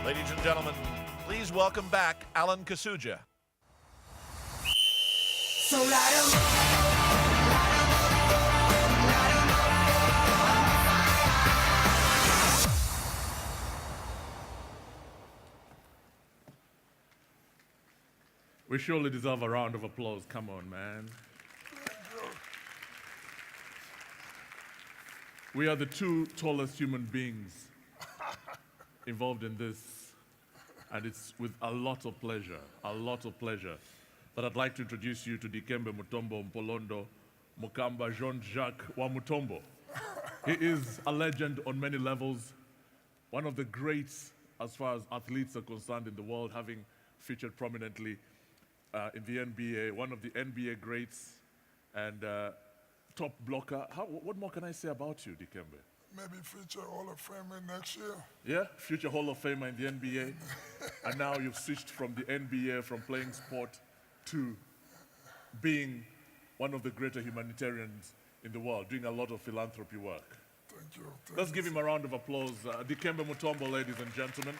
Ladies and gentlemen, please welcome back Alan KASUJJA. So light 'em up. We surely deserve a round of applause. Come on, man. We are the two tallest human beings involved in this, and it's with a lot of pleasure that I'd like to introduce you to Dikembe Mutombo Mpolondo Mukamba Jean-Jacques wa Mutombo. He is a legend on many levels, one of the greats as far as athletes are concerned in the world, having featured prominently in the NBA, one of the NBA greats and top blocker. What more can I say about you, Dikembe? Maybe future Hall of Famer next year. Yeah, future Hall of Famer in the NBA. And now you've switched from the NBA, from playing sport, to being one of the greater humanitarians in the world, doing a lot of philanthropy work. Thank you. Let's give him a round of applause. Dikembe Mutombo, ladies and gentlemen.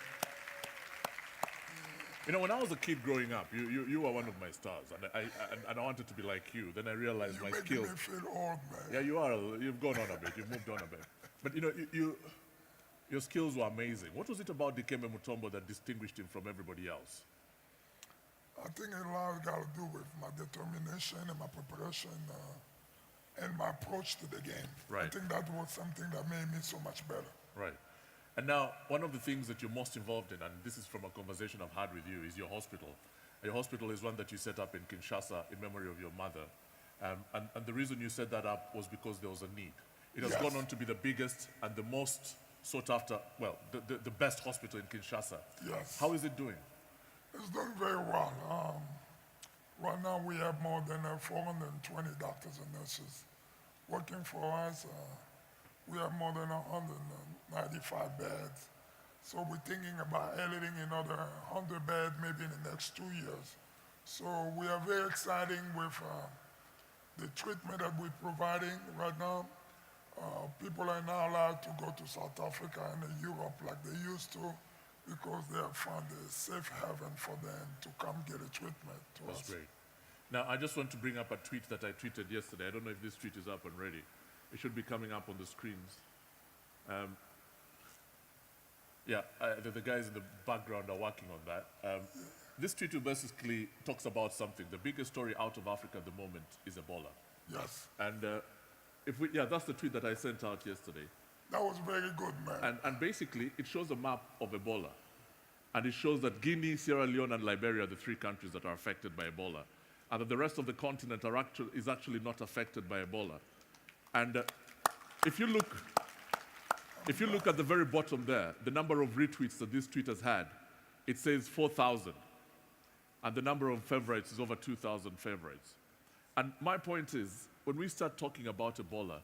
You know, when I was a kid growing up, you were one of my stars, and I wanted to be like you. Then I realized my skills. You make me feel old, man. Yeah, you are. You've gone on a bit. You've moved on a bit. But you know, your skills were amazing. What was it about Dikembe Mutombo that distinguished him from everybody else? I think a lot got to do with my determination and my preparation and my approach to the game. Right. I think that was something that made me so much better. Right. And now, one of the things that you're most involved in, and this is from a conversation I've had with you, is your hospital. Your hospital is one that you set up in Kinshasa in memory of your mother. And the reason you set that up was because there was a need. It has gone on to be the biggest and the most sought after, well, the best hospital in Kinshasa. Yes. How is it doing? It's doing very well. Right now we have more than 420 doctors and nurses working for us. We have more than 195 beds. So we're thinking about adding another 100 beds maybe in the next 2 years. So we are very excited with the treatment that we're providing right now. People are now allowed to go to South Africa and Europe like they used to, because they have found a safe haven for them to come get a treatment to us. That's great. Now, I just want to bring up a tweet that I tweeted yesterday. I don't know if this tweet is up and ready. It should be coming up on the screens. The guys in the background are working on that. This tweet basically talks about something. The biggest story out of Africa at the moment is Ebola. Yes. And that's the tweet that I sent out yesterday. That was very good, man. And basically, it shows a map of Ebola. And it shows that Guinea, Sierra Leone, and Liberia are the three countries that are affected by Ebola. And that the rest of the continent is actually not affected by Ebola. And if you look at the very bottom there, the number of retweets that this tweet has had, it says 4,000. And the number of favorites is over 2,000 favorites. And my point is, when we start talking about Ebola,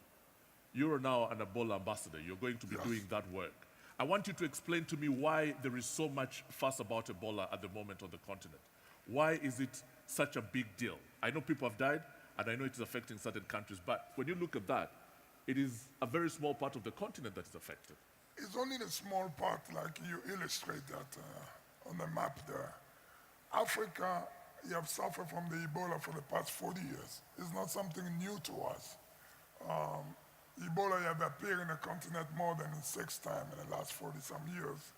you're now an Ebola ambassador. You're going to be doing that work. I want you to explain to me why there is so much fuss about Ebola at the moment on the continent. Why is it such a big deal? I know people have died, and I know it is affecting certain countries, but when you look at that, it is a very small part of the continent that is affected. It's only a small part, like you illustrate that on the map there. Africa, you have suffered from the Ebola for the past 40 years. It's not something new to us. Ebola have appeared in the continent more than 6 times in the last 40-some years,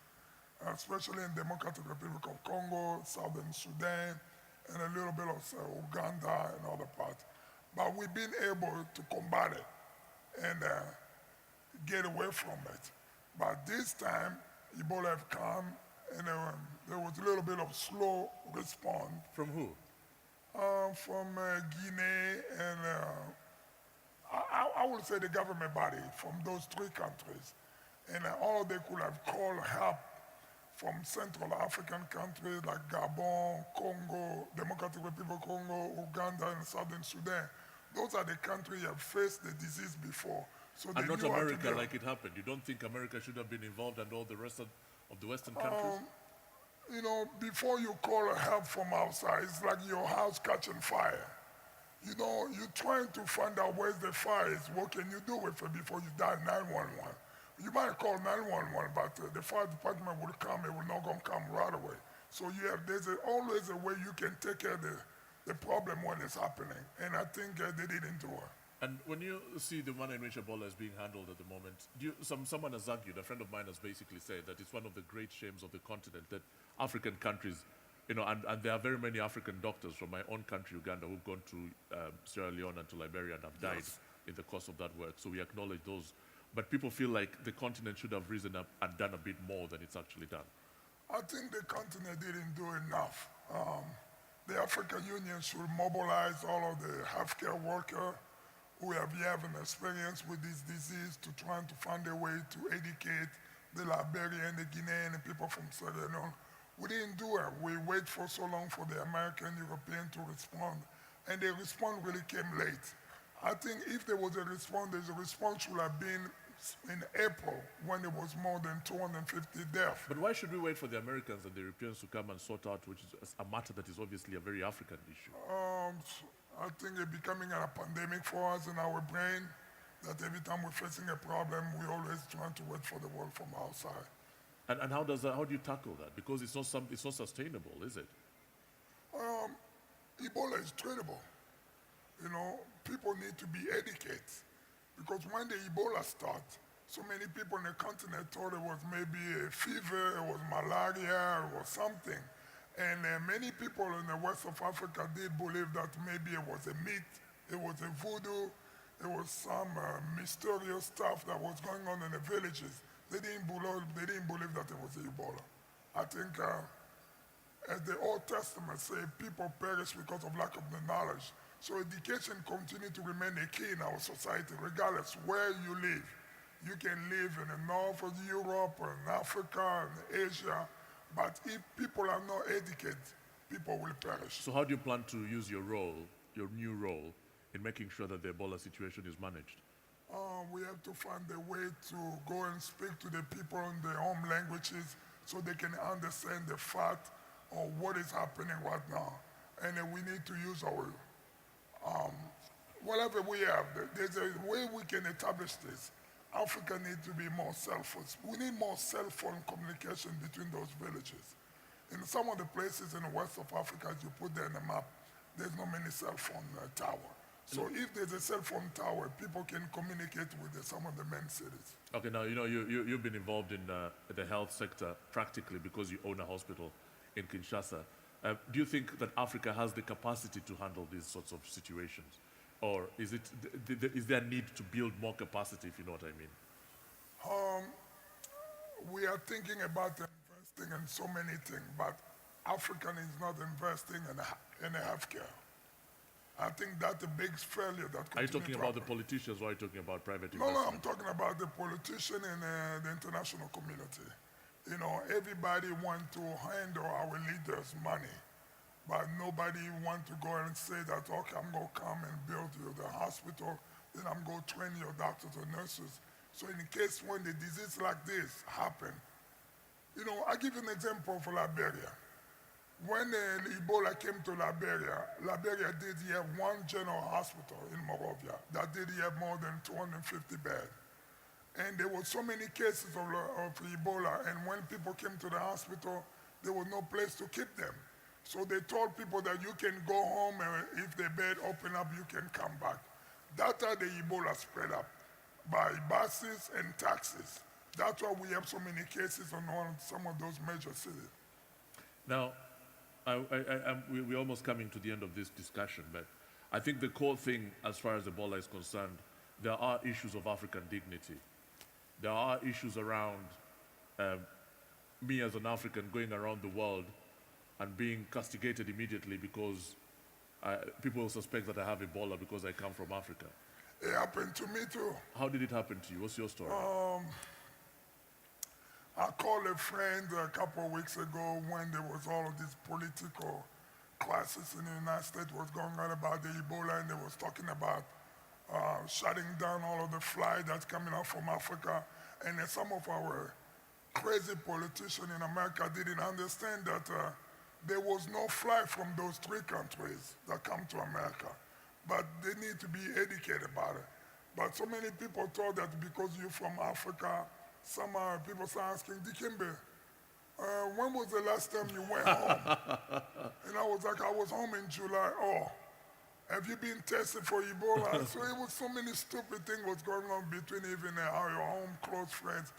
especially in Democratic Republic of Congo, Southern Sudan, and a little bit of Uganda and other parts. But we've been able to combat it and get away from it. But this time, Ebola have come, and there was a little bit of slow response. From who? From Guinea and I would say the government body from those 3 countries. And all they could have called help from Central African countries like Gabon, Congo, Democratic Republic of Congo, Uganda, and Southern Sudan. Those are the countries that have faced the disease before. So and not America like it happened. You don't think America should have been involved and all the rest of the Western countries? You know, before you call help from outside, it's like your house catching fire. You know, you're trying to find out where the fire is. What can you do with it before you dial 911? You might call 911, but the fire department will come. It will not gonna come right away. So there's always a way you can take care of the problem when it's happening. And I think they didn't do it. And when you see the manner in which Ebola is being handled at the moment, someone has argued, a friend of mine has basically said that it's one of the great shames of the continent that African countries, and there are very many African doctors from my own country, Uganda, who've gone to Sierra Leone and to Liberia and have died in the course of that work. So we acknowledge those. But people feel like the continent should have risen up and done a bit more than it's actually done. I think the continent didn't do enough. The African Union should mobilize all of the healthcare workers who have an experience with this disease to try to find a way to educate the Liberian, the Guinean, and people from Sierra Leone. We didn't do it. We wait for so long for the American, European to respond, and the response really came late. I think if there was a response, the response should have been in April when there was more than 250 deaths. But why should we wait for the Americans and the Europeans to come and sort out, which is a matter that is obviously a very African issue? I think it's becoming a pandemic for us in our brain, that every time we're facing a problem, we always trying to wait for the world from outside. And how do you tackle that? Because it's not sustainable, is it? Ebola is treatable. People need to be educated. Because when the Ebola started, so many people in the continent thought it was maybe a fever, it was malaria, it was something. And many people in the west of Africa did believe that maybe it was a myth, it was a voodoo, it was some mysterious stuff that was going on in the villages. They didn't believe that it was Ebola. I think, as the Old Testament says, people perish because of lack of the knowledge. So education continues to remain a key in our society, regardless where you live. You can live in the north of Europe, or in Africa, in Asia, but if people are not educated, people will perish. So how do you plan to use your new role, in making sure that the Ebola situation is managed? We have to find a way to go and speak to the people in their home languages so they can understand the fact of what is happening right now. And we need to use our, whatever we have. There's a way we can establish this. Africa needs to be more self-phone. We need more cell phone communication between those villages. In some of the places in the west of Africa, as you put there in the map, there's not many cell phone towers. So if there's a cell phone tower, people can communicate with some of the main cities. Okay, now you've been involved in the health sector practically because you own a hospital in Kinshasa. Do you think that Africa has the capacity to handle these sorts of situations? Or is there a need to build more capacity, if you know what I mean? We are thinking about investing in so many things, but Africa is not investing in healthcare. I think that's the big failure that Are you talking about the politicians or are you talking about private investment? investment? No, I'm talking about the politician and the international community. Everybody wants to handle our leaders' money, but nobody wants to go and say that, okay, I'm going to come and build you the hospital, then I'm going to train your doctors and nurses. So in case when the disease like this happen, I give you an example for Liberia. When Ebola came to Liberia did have one general hospital in Monrovia that did have more than 250 beds. And there were so many cases of Ebola, and when people came to the hospital, there was no place to keep them. So they told people that you can go home, and if the bed open up, you can come back. That's how the Ebola spread up, by buses and taxis. That's why we have so many cases on some of those major cities. Now, we're almost coming to the end of this discussion, but I think the core thing as far as Ebola is concerned, there are issues of African dignity. There are issues around me as an African going around the world and being castigated immediately because people will suspect that I have Ebola because I come from Africa. It happened to me too. How did it happen to you? What's your story? I called a friend a couple of weeks ago when there was all of this political crisis in the United States was going on about the Ebola, and they was talking about shutting down all of the flight that's coming out from Africa. And then some of our crazy politicians in America didn't understand that there was no flight from those three countries that come to America. But they need to be educated about it. But so many people thought that because you're from Africa, some people start asking, Dikembe, when was the last time you went home? And I was like, I was home in July. Oh, have you been tested for Ebola? So it was so many stupid things was going on between even our home close friends.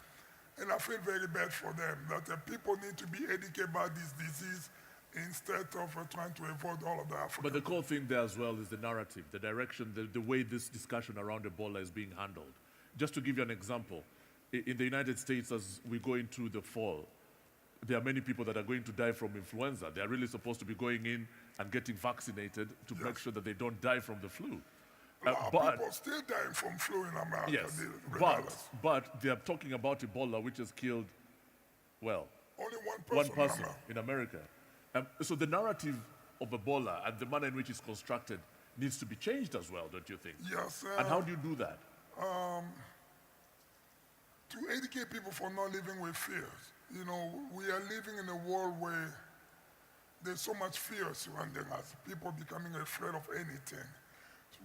And I feel very bad for them, that people need to be educated about this disease instead of trying to avoid all of the African. But the core thing there as well is the narrative, the direction, the way this discussion around Ebola is being handled. Just to give you an example, in the United States, as we go into the fall, there are many people that are going to die from influenza. They are really supposed to be going in and getting vaccinated to make sure that they don't die from the flu. But people still dying from flu in America. Yes, regardless. but they are talking about Ebola, which has killed, well, only one person in America. So the narrative of Ebola and the manner in which it's constructed needs to be changed as well, don't you think? Yes. And how do you do that? To educate people for not living with fears. You know, we are living in a world where there's so much fear surrounding us, people becoming afraid of anything.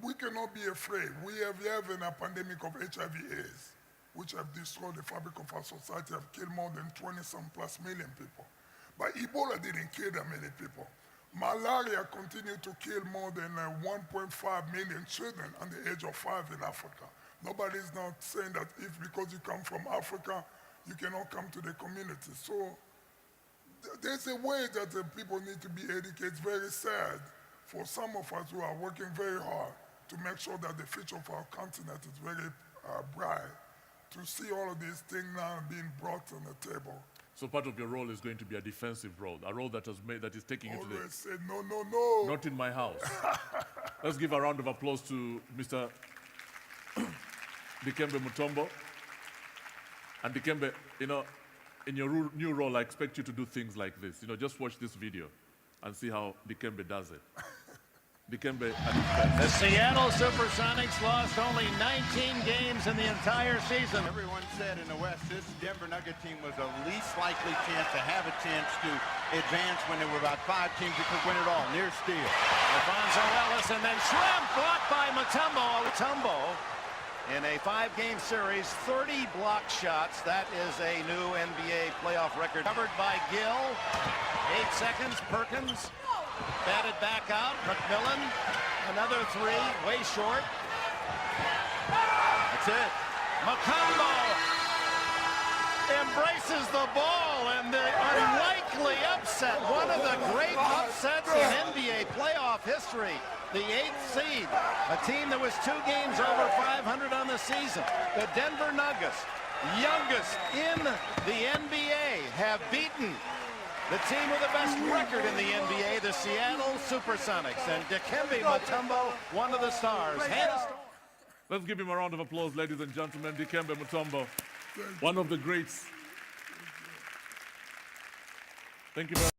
We cannot be afraid. We have a pandemic of HIV/AIDS, which have destroyed the fabric of our society, have killed more than 20-some plus million people. But Ebola didn't kill that many people. Malaria continued to kill more than 1.5 million children under the age of 5 in Africa. Nobody's not saying that if because you come from Africa, you cannot come to the community. So there's a way that people need to be educated. It's very sad for some of us who are working very hard to make sure that the future of our continent is very bright, to see all of these things now being brought on the table. So part of your role is going to be a defensive role, a role that is taking you to the... Always say, no, no, no. Not in my house. Let's give a round of applause to Mr. Dikembe Mutombo. And Dikembe, you know, in your new role, I expect you to do things like this. You know, just watch this video and see how Dikembe does it. Dikembe at his best. The Seattle Supersonics lost only 19 games in the entire season. Everyone said in the West, this Denver Nugget team was the least likely chance to have a chance to advance when there were about 5 teams that could win it all. Near steal. Alfonso Ellis and then Shrimp blocked by Mutombo. Mutombo in a 5-game series, 30 block shots. That is a new NBA playoff record. Covered by Gill. 8 seconds. Perkins batted back out. McMillan, another 3, way short. That's it. Mutombo embraces the ball, and the unlikely upset, one of the great upsets in NBA playoff history. The 8th seed, a team that was 2 games over 500 on the season. The Denver Nuggets, youngest in the NBA, have beaten the team with the best record in the NBA, the Seattle Supersonics. And Dikembe Mutombo, one of the stars. Let's give him a round of applause, ladies and gentlemen. Dikembe Mutombo, one of the greats. Thank you very much.